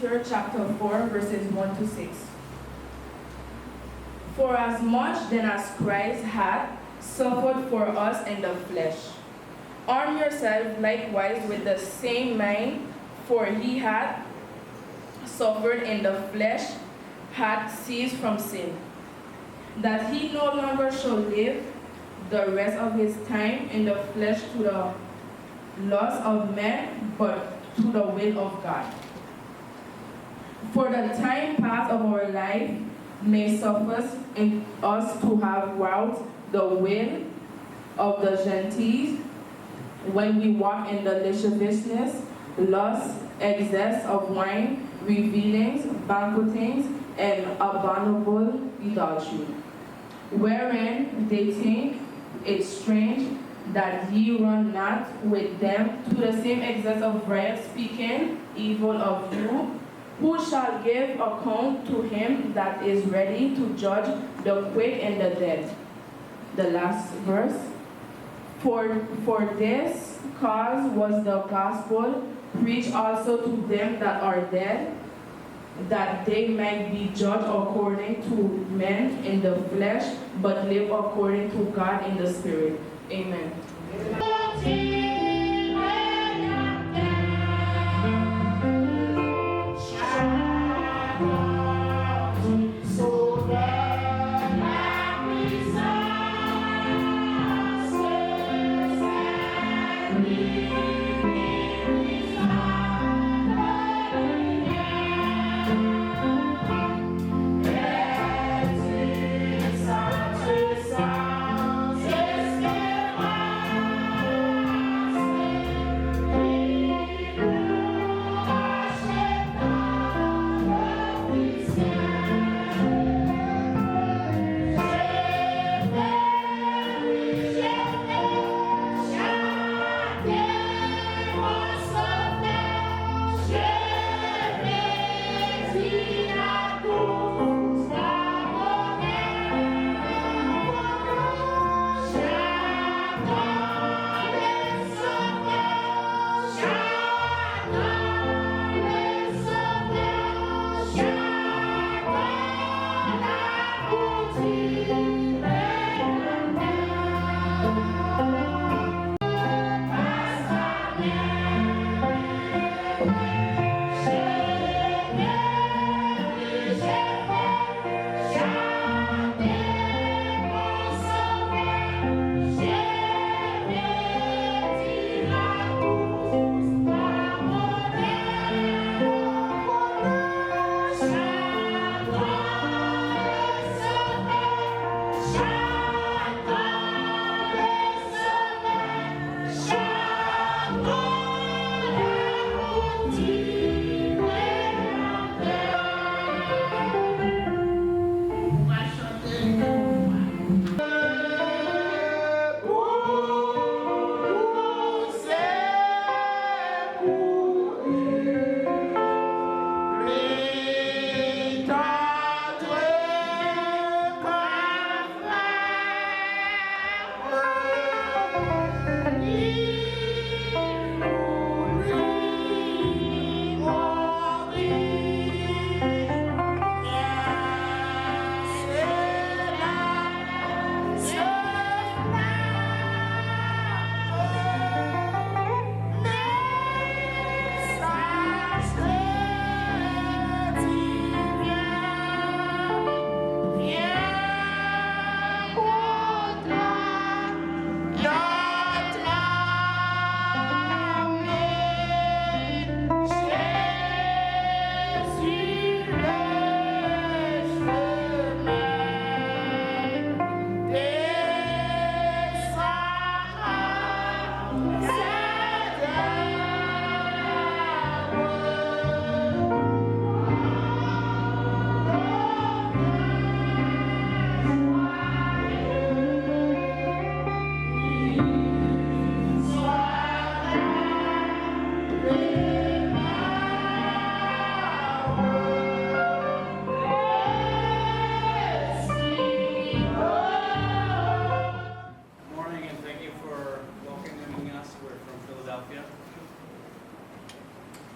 Peter chapter 4, verses 1 to 6. For as much then as Christ had suffered for us in the flesh, arm yourselves likewise with the same mind, for he had suffered in the flesh, had ceased from sin, that he no longer shall live the rest of his time in the flesh to the lust of men, but to the will of God. For the time past of our life may suffice in us to have wrought the will of the Gentiles, when we walk in the lasciviousness, lust, excess of wine, revelings, banquetings, and abominable idolatry, wherein they think it strange that ye run not with them to the same excess of riot, speaking evil of you, who shall give account to him that is ready to judge the quick and the dead. The last verse. For this cause was the gospel preached also to them that are dead, that they might be judged according to men in the flesh, but live according to God in the Spirit. Amen.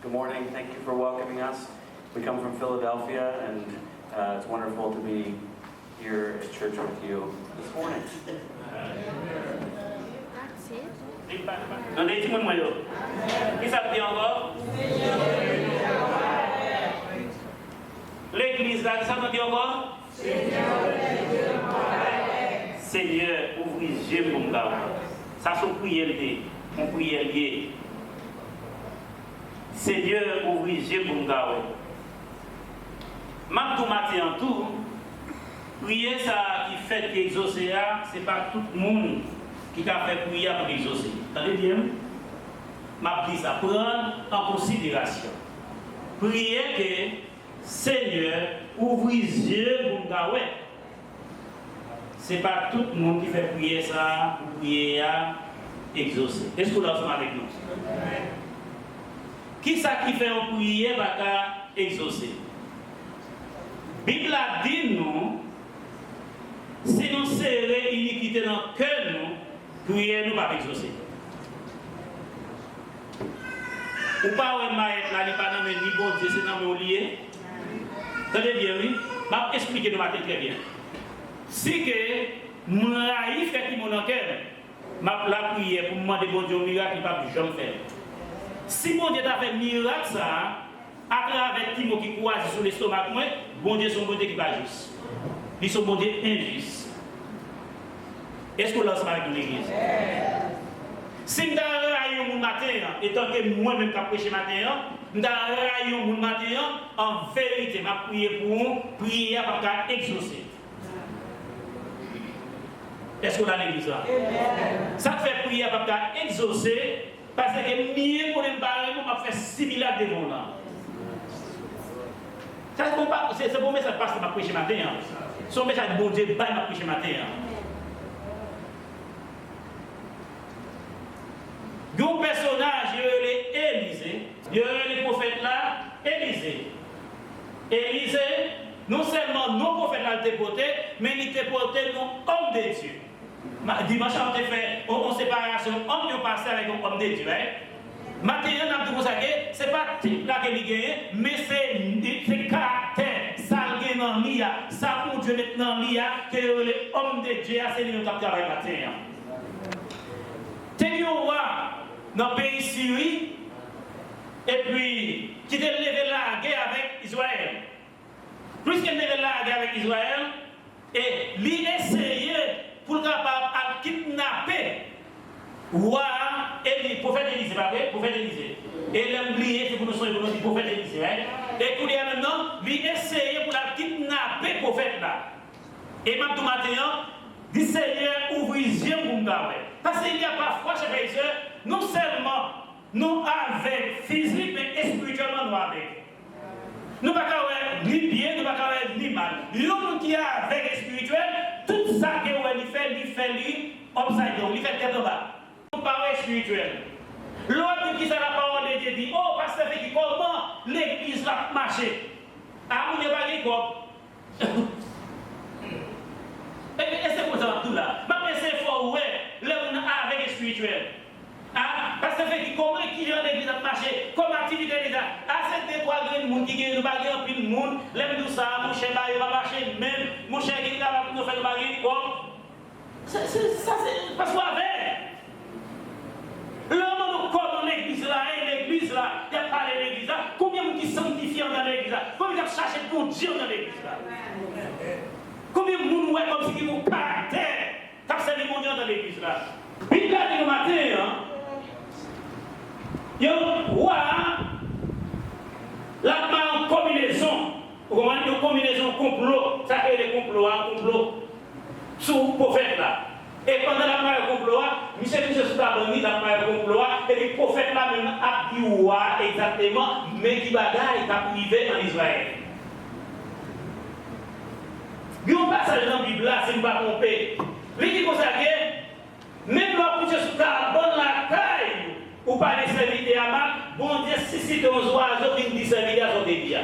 Good morning. Thank you for welcoming us. We come from Philadelphia, and it's wonderful to be here at church with you this morning. Donnez tout le monde. Qui ça dit encore? L'église là, qui ça dit encore? Seigneur, ouvre les yeux pour nous. Ça c'est une prière liée. Seigneur, ouvre les yeux pour nous. Même tout matin, tout, prier ça qui fait qu'exaucer, ce n'est pas tout le monde qui a fait prier pour exaucer. Attendez bien? Je dis ça, prendre en considération. Prier que Seigneur ouvre les yeux pour nous. Ce n'est pas tout le monde qui fait prier ça, pour prier à exaucer. Est-ce que vous l'avez avec nous? Qui ça qui fait une prière pour exaucer? La Bible a dit nous, si nous serrons l'iniquité dans le cœur, nous, prier nous pas exaucer. Ou pas où maître là, il pas dans ni bon Dieu, c'est dans le lié. Attendez bien, oui. Je vais expliquer nous matin très bien. Si que mon raï fait qui mon cœur, je la prière pour demander bon Dieu un miracle, il ne va pas jamais faire. Si mon Dieu t'a fait miracle ça, à travers Timo qui croise sur l'estomac, bon Dieu son bon Dieu qui va juste. Ils sont bon Dieu injuste. Est-ce que vous lancez avec l'église? Si je suis un matin, étant que moi-même qui prêché matin, je suis un matin, en vérité, je prie pour vous, prier pour exaucer. Est-ce que vous avez l'église là? Ça fait prier pour exaucer, parce que mieux pour les barrer, on fait similaire de mon là. C'est bon message parce que je prêché matin. Son message de bon Dieu, je prêché matin. Il y a un personnage, il est Élisée. Il y a le prophète là, Élisée. Élisée, non seulement nos prophètes là, il était porté, mais il était porté non homme de Dieu. Dimanche, on a fait une séparation, homme de pasteur avec un homme de Dieu. Maintenant, on a dit que ce n'est pas le type là qu'il gagne, mais c'est caractère, ça gagne dans l'IA, ça pour Dieu maintenant l'IA, que l'homme de Dieu a séduit notre travail matin. T'es un roi dans le pays Syrie, et puis qui a levé la guerre avec Israël. Puisqu'il a levé la guerre avec Israël, et il a essayé pour le capable de kidnapper roi et le prophète Élisée, pas vrai? Prophète Élisée. Et l'oublié, c'est pour nous soigner pour nous dire prophète Élisée. Et pour dire maintenant, il a essayé pour la kidnapper le prophète là. Et maintenant, matin, dit Seigneur, ouvre les yeux pour nous. Parce qu'il y a parfois, chers frères et sœurs, non seulement nous avec physique, mais spirituellement nous avec. Nous ne pouvons pas ni bien, nous ne pouvons pas ni mal. L'homme qui est avec spirituel, tout ça que il fait upside down, il fait tête en bas. Nous parlons spirituel. L'autre qui s'est la parole de Dieu dit, oh, pasteur, comment l'église va marcher? Ah, vous n'avez pas dit quoi? Et c'est pour ça tout là. Mais c'est fort, ouais, l'homme avec spirituel. Ah, parce que comment qui rend l'église à marcher, comme activité déjà. Ah, c'est des trois grands qui gagnent, nous baguons plus de monde, l'aime tout ça, mon cher va marcher même, mon cher qui va nous faire le baguer comme. Ça, c'est parce qu'on avait. L'homme nous comme l'église là, l'église là, il y a parlé de l'église là, combien de gens qui sanctifient dans l'église là, combien de gens cherchent pour Dieu dans l'église là. Combien de gens ouais comme si ils ont caractère, t'as servi mon Dieu dans l'église là. Puis là, le matin, il y a un roi, là, en combinaison, une combinaison complot, ça fait des complots sous le prophète là. Et pendant la première complot, monsieur sous la bandit, la première complot, et le prophète là même a dit exactement, mais qui bagaille est arrivé en Israël. Il y a un passage dans la Bible là, si vous ne pas tromper. Il dit comme ça que même lorsque vous êtes la bonne la taille, ou pas les serviteurs à mal, bon Dieu, si c'est un oiseau qui dit serviteurs à son débit. Ça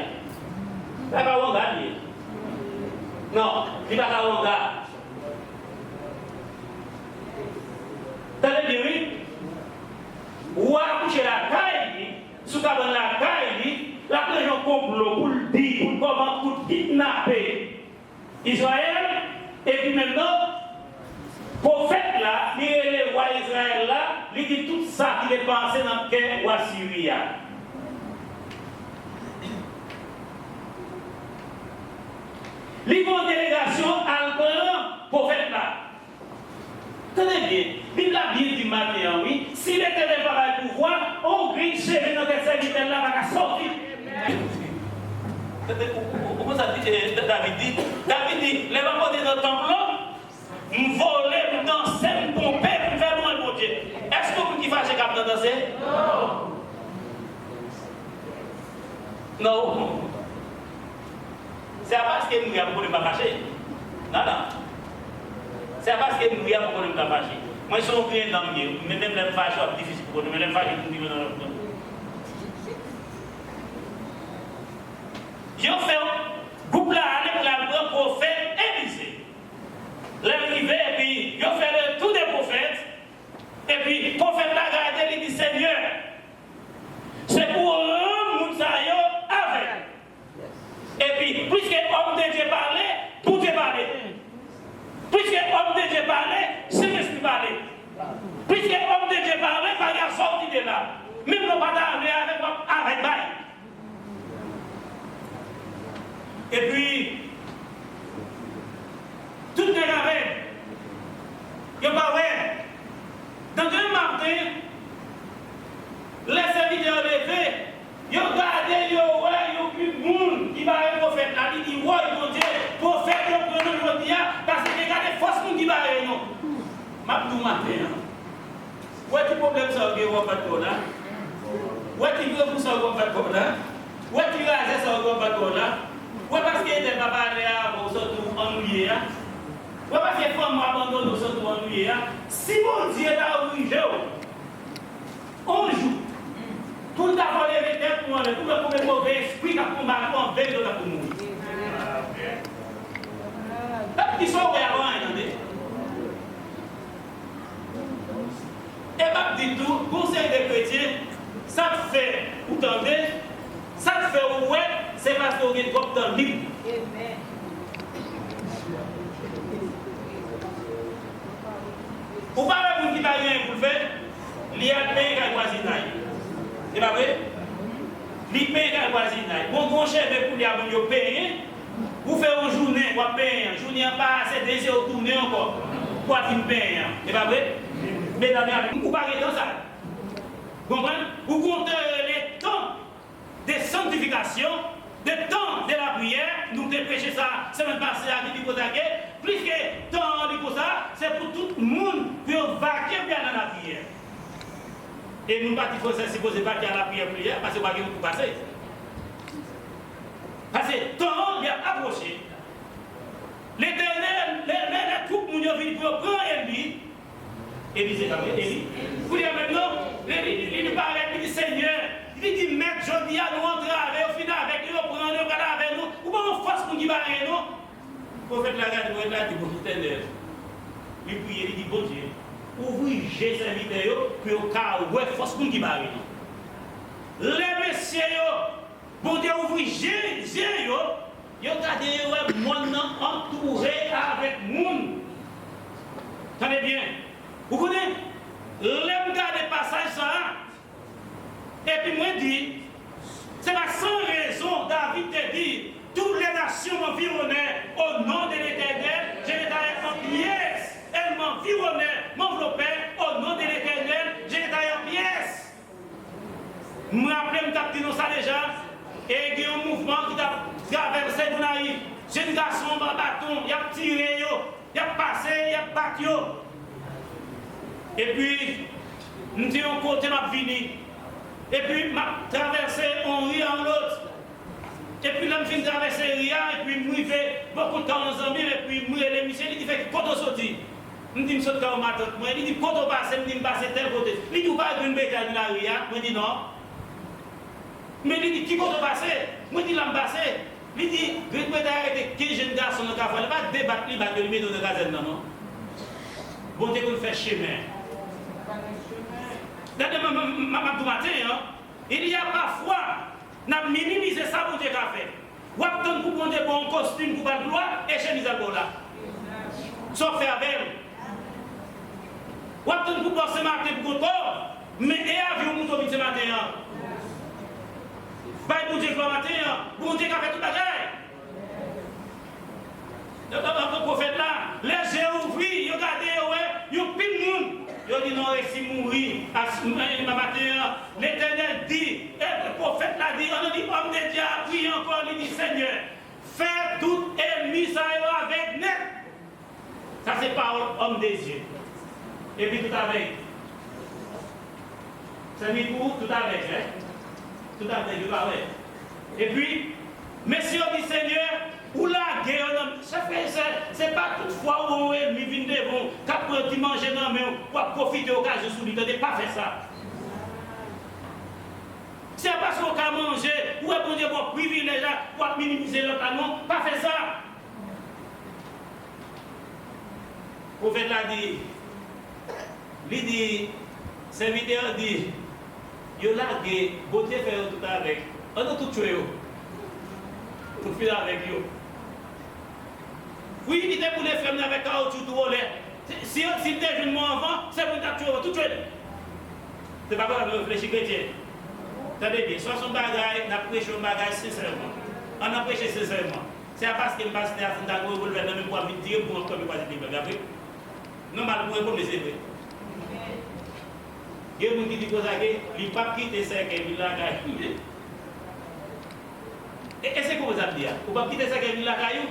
va pas regarder. Non, il va pas regarder. T'as dit oui? Ou à coucher la taille, sous la bonne la taille, la présion complot pour Israël, et puis maintenant, prophète là, il est le roi Israël là, il dit tout ça qu'il est passé dans le cœur roi Syria. Il y a une délégation à le prophète là. Tenez bien, il l'a bien dit matin, oui, s'il était pas le pouvoir, on grille chez notre serviteur là, va sortir. Comment ça dit David dit, les mamans de notre temple, me voler, me danser, me pomper, me faire loin de Dieu. Est-ce que vous qui fâchez quand vous dansez? Non. Non. C'est parce que nous avons pas fâché. Non, non. C'est parce que nous avons pas fâché. Moi, je suis un client dans le milieu, mais même les fâches sont difficiles pour nous, mais les fâches sont difficiles pour nous. J'ai fait un groupe là avec la prophète Élisée. L'arrivée, et puis, j'ai fait le tour des prophètes. Et puis, le prophète l'a regardé, il dit Seigneur, c'est pour un monde avec. Et puis, puisque l'homme de Dieu parlait, pour Dieu parler. Puisque l'homme de Dieu parlait, c'est l'esprit parlait. Puisque l'homme de Dieu parlait, il fallait sortir de là. Même nous pas d'arriver avec bail. Et puis, tout les gars, il n'y a pas vrai. Dans un matin, les serviteurs levés, ils ont gardé, ils ont plus de monde qui va être prophète. Ils disent, ouais, mon Dieu, prophète, ils ont pris le dia, parce que regardez, force monde qui va être non. Ma tout matin. Où est-ce que le problème ça, que vous faites pour là? Où est-ce que vous faites pour là? Où est-ce que vous faites pour là? Où est-ce que les papas sont surtout ennuyés? Où est-ce que les femmes abandonnent sont surtout ennuyés? Si mon Dieu est obligé, on joue. Tout le monde les têtes pour tout le monde est mauvais esprit qui a combattu en veille de la commune. Ils sont avant, attendez. Et bien, dit tout, conseil des chrétiens, ça fait, vous entendez, ça fait ouais, c'est parce qu'on est trop dans le livre. Vous parlez de qui va rien pour le faire, il y a le pays qui a voisinage. C'est pas vrai? Il paye qui a voisinage. Bon, chef de poulet à vous payer, vous faites une journée, vous payez, une journée en bas, c'est déjà tourner encore. Pour vous payer. C'est pas vrai? Mais vous parlez dans ça. Vous comprenez? Vous comptez les temps de sanctification, le temps de la prière, nous avons prêché ça semaine passée à Didicotaké, plus que temps de ça, c'est pour tout le monde pour vaquer bien dans la prière. Et nous ne pouvons pas supposer vaquer à la prière, parce que nous ne pouvons pas passer. Parce que le temps est approché. L'Éternel, les troupes, nous avons vu pour prendre Élie. Élie, vous dites maintenant, il parle, il dit Seigneur, il dit Maître, je dis à nous entrer avec, au final avec nous, prendre le bras avec nous, ou pas on force pour qu'il va rien, non? Le prophète l'a regardé, il a dit bon Éternel. Il prie, il dit bon Dieu, ouvrez j'ai serviteur pour au cas où il force pour qu'il va rien. Les messieurs, bon Dieu, ouvrez j'ai, il a gardé mon entouré avec moun. Tenez bien. Vous connaissez? L'aime garder passage ça. Et puis moi dit, c'est pas sans raison David te dit, toutes les nations m'environnaient au nom de l'Éternel, je les taillais en pièces. Elles m'environnaient, m'enveloppaient au nom de l'Éternel, je les taillais en pièces. Je me rappelle, je me ça déjà, et il y a un mouvement qui a traversé mon arrive. Jeune garçon, un bâton, il a tiré, il a passé, il a battu. Et puis, nous disons côté m'a fini. Et puis, m'a traversé un riz en l'autre. Et puis, là, je viens traverser Ria, et puis, je fais beaucoup de temps dans un mille, et puis, je les Michel, il dit, quand on sortit, je dis, je saute quand on m'attend. Il dit, quand on passe, je dis, je passe tel côté. Il dit, vous pas une bétail dans la Ria. Je dis, non. Mais il dit, qui quand on passe? Je dis, là, je passe. Il dit, je vais arrêter 15 jeunes garçons dans le café. Il ne va pas débattre, il va le mettre dans le gazelle, non. Bon Dieu, qu'on fait chemin. Dans le matin, il y a parfois, on a minimisé ça pour Dieu qu'a fait. Ou attendre pour prendre un bon costume pour le gloire et chemise à là. Sauf faire avec elle. Ou attendre pour passer matin pour le corps, mais et avion pour tomber ce matin. Pas pour Dieu gloire matin, pour Dieu qui a fait tout le bagaille. Le prophète là, les yeux ouverts, ils ont regardé, ils ont pile le monde. Ils ont dit non, si mourir, ma matin, l'Éternel dit, et le prophète l'a dit, on a dit, homme de Dieu a prié encore, il dit, Seigneur, fais tout ennemi ça avec net. Ça c'est parole homme des yeux. Et puis tout avec. C'est mis pour tout avec, hein? Tout avec, tout avec. Et puis, messieurs dit Seigneur, ou la guerre, c'est pas toutefois où on est venu devant, quand tu manges dans mais pour profiter de l'occasion sous lui, tu n'as pas fait ça. C'est parce qu'on a mangé, ou est bon Dieu pour privilège, pour minimiser le canon, pas fait ça. Le prophète l'a dit, il dit, serviteur dit, il a lagué, beauté fait tout avec, on a tout tué, tout fait avec eux. Oui, il était pour les femmes avec caoutchouc tout volé. Si tu es venu avant, c'est pour t'as tout tué. C'est pas pour réfléchir chrétien. Attendez bien, soit son bagage, n'a prêché un bagage sincèrement. On a prêché sincèrement. C'est parce qu'il passe à Funda pour le même pour dire pour comme il va dire. Non, mal pour répondre, c'est vrai. Il y a des gens qui disent que les papes quittent ça, qu'ils la caillou. Et c'est quoi vous avez dit? Vous ne quitter ça, qu'ils la caillou?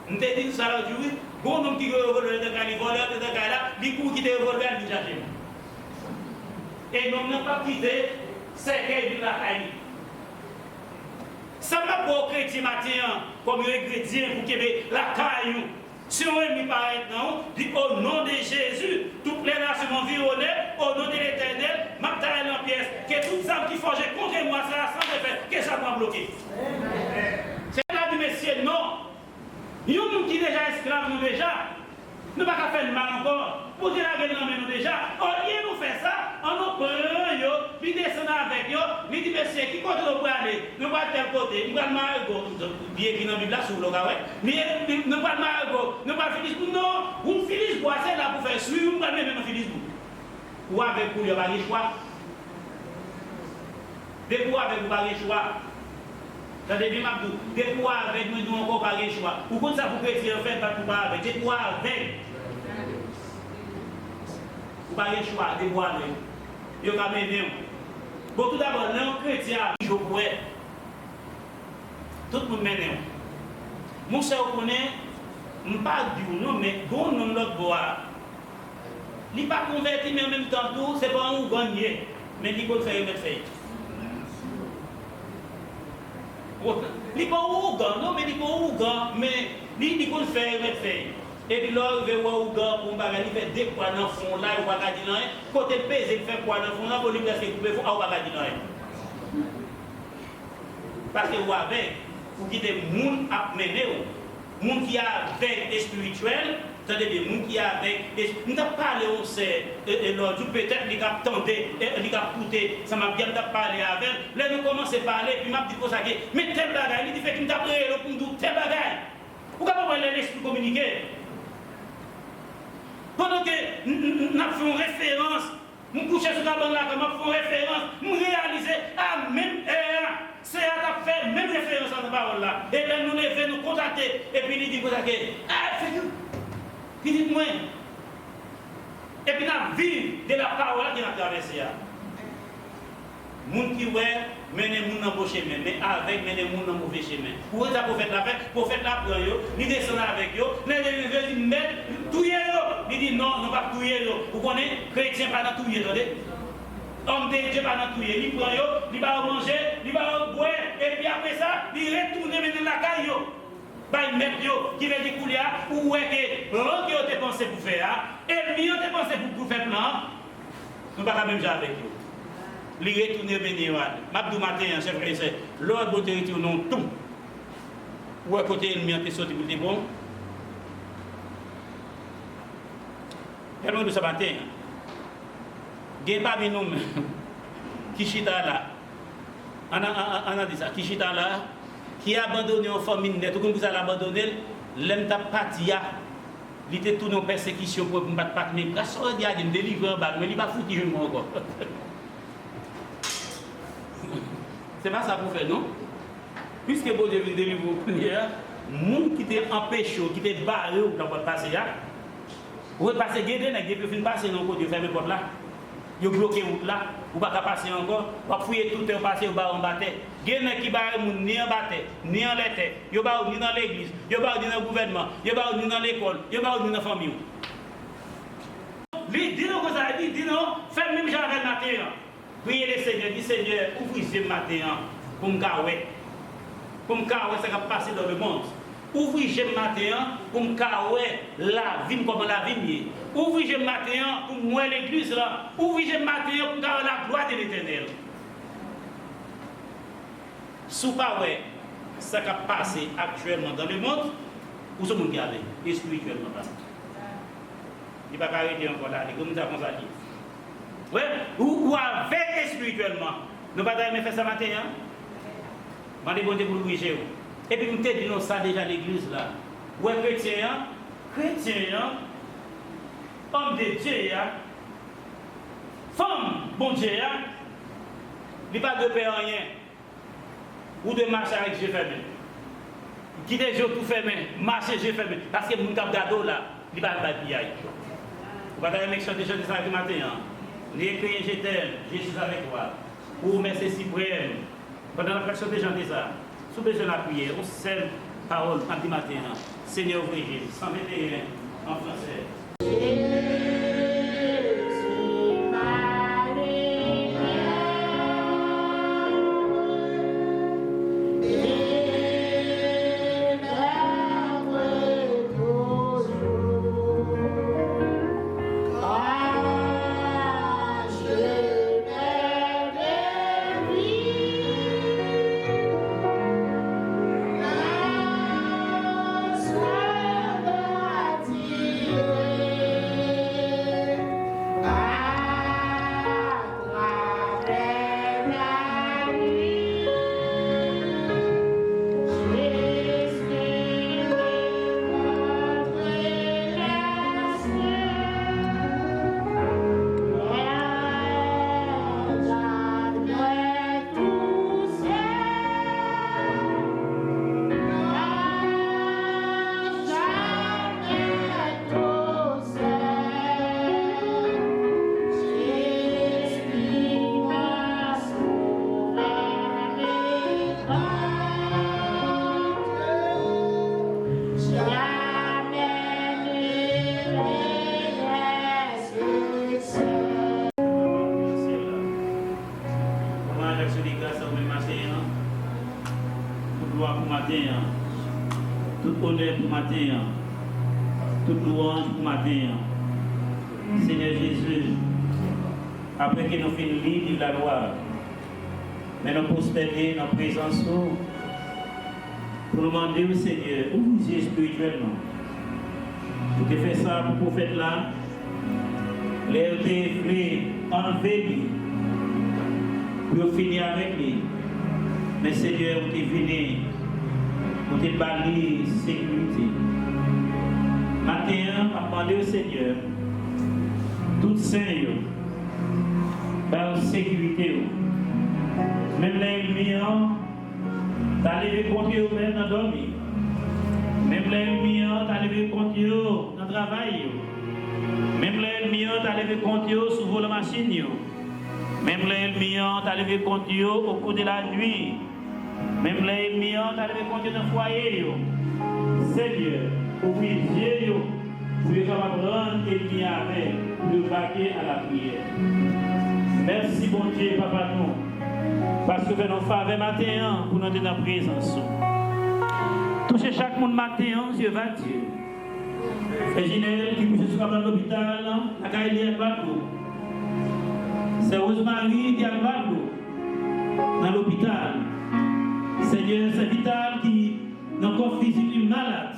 Nous te dit ça aujourd'hui, bon homme qui veut voler de caillou, voleur de caillou là, les coups qui te volent, ils chargent. Et nous n'avons pas quitté c'est qu'ils la caillou. Ça m'a pas chrétien matin, comme ingrédient pour qu'il y ait la caillou. Si on est mis par maintenant, dit au nom de Jésus, toutes les nations vont violer, au nom de l'Éternel, m'attaque en pièces, que toutes les âmes qui forgent contre moi, ça sans effet, que ça doit bloquer. C'est là du Messie, non. Nous qui déjà esclaves, nous déjà, nous ne pouvons pas faire le mal encore. Pour dire la vérité, nous déjà, au lieu de nous faire ça, on nous prend, nous descendons avec eux, nous disons, monsieur, qui côté nous pouvons aller? Nous pouvons aller tel côté, nous pouvons aller bien qui dans la Bible, là, sur le gars, nous pouvons aller nous pouvons finir, non, vous finissez quoi, c'est là pour faire suivre, nous pouvons même finir. Ou avec vous, il n'y a pas de choix. Des fois, avec vous, il n'y a pas de choix. Attendez bien, Mabdou, des fois, avec nous, nous n'avons pas de choix. Ou comme ça, vous chrétiens, en fait, pas tout pas avec. Des fois, avec. Vous n'avez pas de choix, des fois, avec. Vous avez même. Bon, tout d'abord, les chrétiens, je pourrais. Tout le monde mène. Mon cher, vous connaissez, je ne parle pas du nom, mais bon nom de bois. Il n'est pas converti, mais en même temps, tout, c'est pas un gagner. Mais il peut faire une fête. Il n'est pas ougan, non, mais il n'est pas ougan, mais il peut faire une fête. Et puis là, il veut voir ougan pour il fait des poids dans le fond, là, il va pas dire rien. Côté pesé, il fait poids dans le fond, là, il va presque couper, il va pas dire rien. Parce que vous avez, vous qui des gens à mener, les gens qui a avec spirituel, attendez bien, les gens qui a avec, nous avons parlé, on sait, peut-être les gars tenté, les gars coûté, ça m'a bien parlé avec, là nous commençons à parler, puis m'a dit pour ça que, mais tel bagage, il dit fait qu'il t'a pris le pour nous, tel bagage. Pourquoi pas l'esprit communiquer? Pendant que nous avons fait une référence, nous couchons sur la bande là, nous avons fait une référence, nous réalisons à même heure. C'est à faire même référence à la parole là. Et là, nous levons, nous contacter. Et puis, il dit, ah, c'est tout. Puis, dites-moi. Et puis, nous vivons de la parole qui a traversé. Les gens qui ouais, mènent les gens dans le chemin, mais avec, mènent les gens dans le mauvais chemin. Pour ça, pour faire la fête, pour faire la prière, ils descendent avec eux. Les gens disent, tout y est. Ils disent, non, nous ne pas tout y est. Vous connaissez, chrétien, pas dans tout y est. Homme de Dieu, pas dans tout, il prend, il va manger, il va boire, et puis après ça, il retourne dans la caille. Il met qui veut dire couler, ou est que l'autre qui a pensé pour faire, et lui a pensé pour faire plan, nous ne pouvons pas même jouer avec eux. Il retourne venir. Mabdou matin, chef frère, c'est l'autre beauté non tout. Ou à côté, il m'a sorti pour dire bon. Regardons de ce matin. Il y a parmi nous qui chita là. On a dit ça, qui chita là, qui a abandonné en famille net, tout comme vous allez abandonner, l'aime ta patia, il était tout nos persécutions pour ne pas mais grâce à Dieu, il délivre en bas, mais il va foutre je encore. C'est pas ça pour faire, non? Puisque bon Dieu veut délivrer au première, monde qui était empêché, qui était barré dans votre passé là, vous pouvez passer guédé, vous pouvez passer dans le côté, fermer la porte là. Vous bloquez route là, vous ne pouvez pas passer encore, vous pouvez fouiller tout le passé, vous pouvez en battre. Il y a des qui ne ni en battre, ni en l'été, ni dans l'église, ni dans le gouvernement, ni dans l'école, ni dans la famille. Dis-nous comme ça, dis-nous, faites même genre avec le matin. Priez le Seigneur, dis Seigneur, ouvrez le matin pour me caouer. Pour me caouer, ça va passer dans le monde. Ouvrez le matin pour me caouer la vie comme la vie. Ouvrez le matin pour moi l'église là. Ouvrez le matin pour me caouer la gloire de l'éternel. Sous pas ouais, ça va passer actuellement dans le monde, où ce monde garde et spirituellement. Il ne va pas arrêter encore là, comme nous avons dit. Ouais, ou avec spirituellement. Nous ne pouvons pas faire ça matin. Je vais demander pour nous. Et puis, nous te disons ça déjà à l'église là. Ouais, chrétien, homme de Dieu, femme, bon Dieu, il n'y a pas de père rien. Ou de marcher avec Dieu fermé. Quitter Dieu tout fermé, marcher Dieu fermé. Parce que mon cap d'ado là, il va pas bien. Vous allez me chanter ce matin. Vous écrivez je t'aime, je suis avec toi. Ou merci suprême. Pendant la personne des gens disent ça. Sous besoin de la prière, on seule parole quand il matin. Seigneur, ouvrez Jésus. 121 en français. Tout honneur pour matin, toute louange pour matin. Seigneur Jésus, après que nous finissons de lire la loi, mais nous prosterner dans la présence pour nous demander au Seigneur, où vous êtes spirituellement. Vous avez fait ça pour le prophète là, les voulu enlever lui, pour finir avec lui. Mais Seigneur, vous êtes venu. Pour te balayer sécurité. Matin, à demander au Seigneur, tout saint, par sécurité. Même l'ennemi, t'as levé contre eux même dans dormir. Même l'ennemi, t'as levé contre eux dans le travail. Même l'ennemi, t'as levé contre eux sur la machine. Même l'ennemi, t'as levé contre eux au cours de la nuit. Même les ennemis, t'as levé contre dans le foyer. Seigneur, ouvrir les yeux, pour que capable de rendre l'ennemi avec, de vaquer à la prière. Merci, bon Dieu, Papa, nous, parce que nous faisons matin pour nous être dans la présence. Touchez chaque monde matin, Dieu va Dieu. Réginelle qui bouge sur l'hôpital, la caille est à l'eau. C'est Rosemary qui est à l'eau dans l'hôpital. Seigneur, c'est Vital qui n'a encore physiquement malade.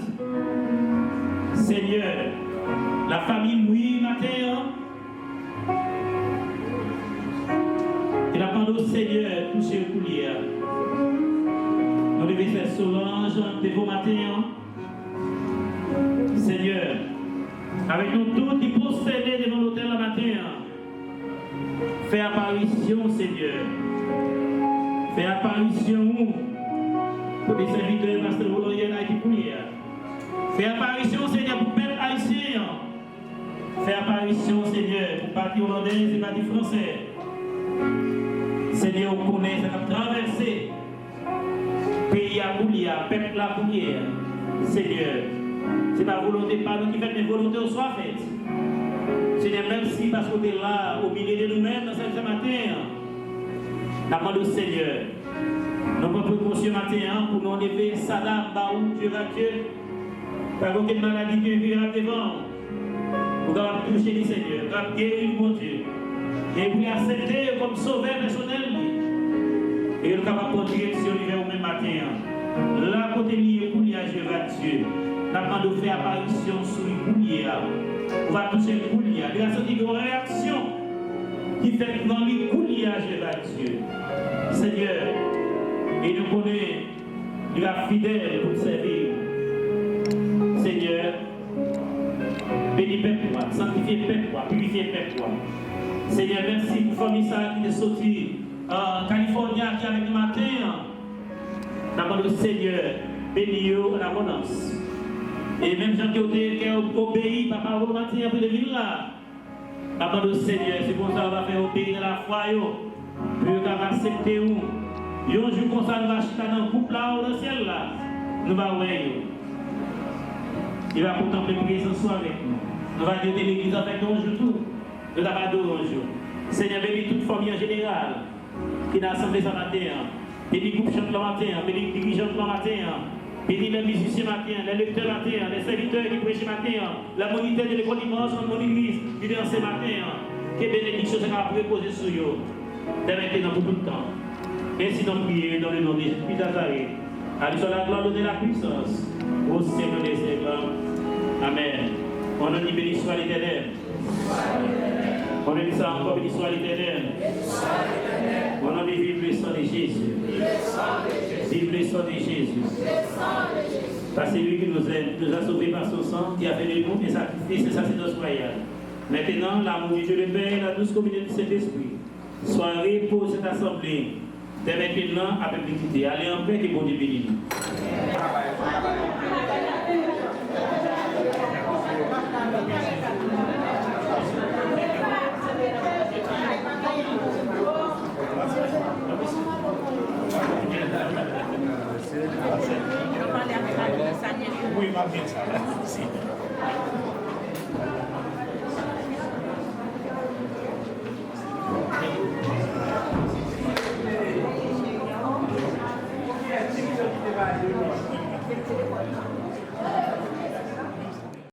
Seigneur, la famille oui matin. Et la demande au Seigneur toucher le coulier. Nous devons Princesse Solange, de vos matins. Seigneur, avec nous tous qui procédent devant l'autel le matin, fais apparition, Seigneur. Fais apparition pour les serviteurs, Pasteur Volontiers, qui prient. Fais apparition, Seigneur, pour le peuple haïtien. Fais apparition, Seigneur, pour le parti hollandais et le parti français. Seigneur, on connaît, ça a traversé. Pays à boulière, peuple à boulière. Seigneur, c'est ta volonté, pas nous qui fait, mais volonté soit faite. Seigneur, merci parce que tu es là, au milieu de nous-mêmes, dans ce matin. Nous demandons au Seigneur, nous prenons précaution matin pour nous enlever Saddam, Baou, Dieu va Dieu, par aucune maladie qui vivra devant. Pour nous toucher le Seigneur, pour nous guérir le bon Dieu. Et pour accepter comme sauveur personnel. Et nous sommes prendre direction au même matin. Là, côté lié pour lui à Dieu va Dieu. Nous demandons de faire apparition sur le boulier. On va toucher le boulier. Il a senti une réaction qui fait que dans le boulier à Dieu va Dieu. Seigneur, et nous connaissons, il est fidèle pour servir. Seigneur, bénis peuple, sanctifiez peuple, purifiez peuple. Seigneur, merci pour famille ça qui est sorti en Californie qui avec le matin. Nous demandons Seigneur, bénis-nous en abondance. Et même gens qui ont obéi par parole au matin après de venir là. Nous demandons Seigneur, c'est pour ça qu'on va faire obéir dans la foi. Pour qu'on va accepter où. Un jour comme ça, nous allons acheter dans le couple là, dans le ciel là. Nous allons voir. Il va contempler la présence avec nous. Nous allons dire l'église avec nous un jour tout. Nous allons adorer un jour. Seigneur, bénis toute famille en général qui est assemblée ce matin. Bénis le groupe chante le matin. Bénis les dirigeants le matin. Bénis les musiciens matin, les lecteurs matin, les serviteurs qui prêchent matin. La moniteur de l'école dimanche, mon église qui vient ce matin. Que bénédiction sera préposée sur eux. Dès maintenant pour tout le temps. Ainsi donc prier dans le nom de Jésus Nazareth. À lui soit la gloire de la puissance. Au Seigneur des siècles. Amen. On a dit béni soit l'Éternel. On a dit ça encore, béni soit l'Éternel. On a dit vive le sang de Jésus. Vive le sang de Jésus. Parce que c'est lui qui nous aime, nous a sauvés par son sang, qui a fait de nous des sacrifices et sacerdoce royal. Maintenant, l'amour du Dieu le Père, la douce communion du Saint-Esprit, soirée pour cette assemblée. Dès maintenant, avec l'équité. Allez en paix et bon Dieu bénisse.